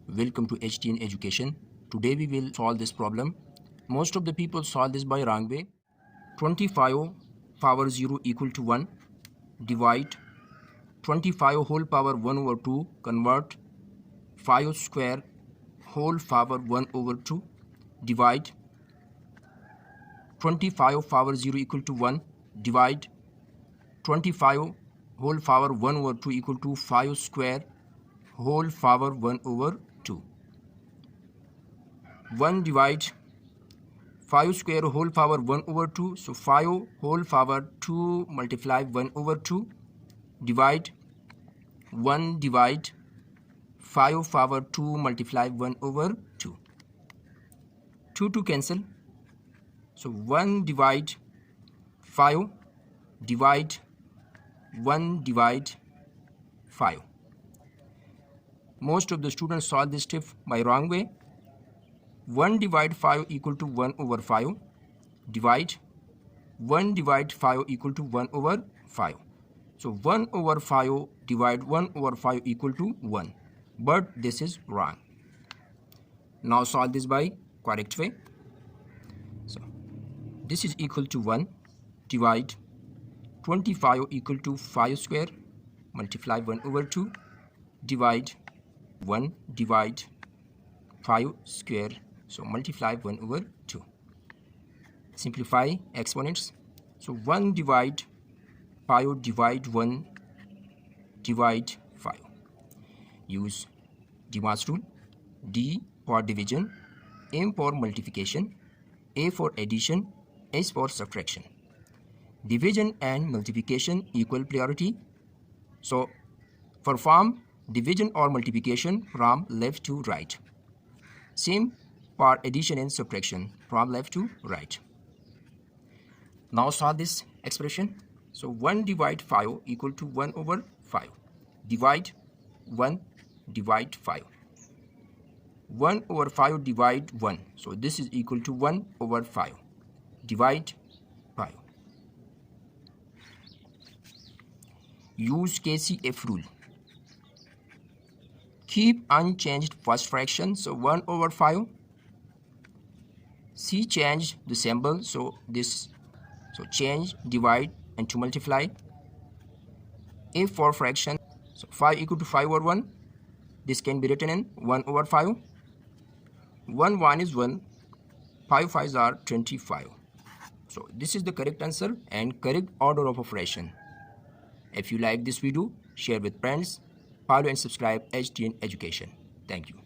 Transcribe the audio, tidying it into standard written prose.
Welcome to HTN Education. Today we will solve this problem. Most of the people solve this by wrong way. 25 power 0 equal to 1. Divide 25 whole power 1 over 2. Convert 5 square whole power 1 over 2. Divide 25 power 0 equal to 1. Divide 25 whole power 1 over 2 equal to 5 square whole power 1 over 2. 1 divide 5 square whole power 1 over 2. So 5 whole power 2 multiply 1 over 2. Divide 1 divide 5 power 2 multiply 1 over 2. 2 to cancel. So 1 divide 5 divide 1 divide 5. Most of the students solve this step by wrong way. 1 divide 5 equal to 1 over 5. Divide 1 divide 5 equal to 1 over 5. So 1 over 5 divide 1 over 5 equal to 1. But this is wrong. Now solve this by correct way. So this is equal to 1. Divide 25 equal to 5 square. Multiply 1 over 2. Divide 1 divide 5 square. So multiply 1 over 2. Simplify exponents. So 1 divide 5 divide 1 divide 5. Use BODMAS rule. D for division, M for multiplication, A for addition, S for subtraction. Division and multiplication equal priority. So perform division or multiplication from left to right. Same for addition and subtraction from left to right. Now solve this expression. So 1 divide 5 equal to 1 over 5. Divide 1 divide 5. 1 over 5 divide 1. So this is equal to 1 over 5. Divide 5. Use KCF rule. Keep unchanged first fraction. So 1 over 5. C change the symbol. So this. So change, divide, and to multiply. A for fraction. So 5 equal to 5 over 1. This can be written in 1 over 5. 1 is 1. 5 5s are 25. So this is the correct answer and correct order of operation. If you like this video, share with friends, follow and subscribe HTN Education. Thank you.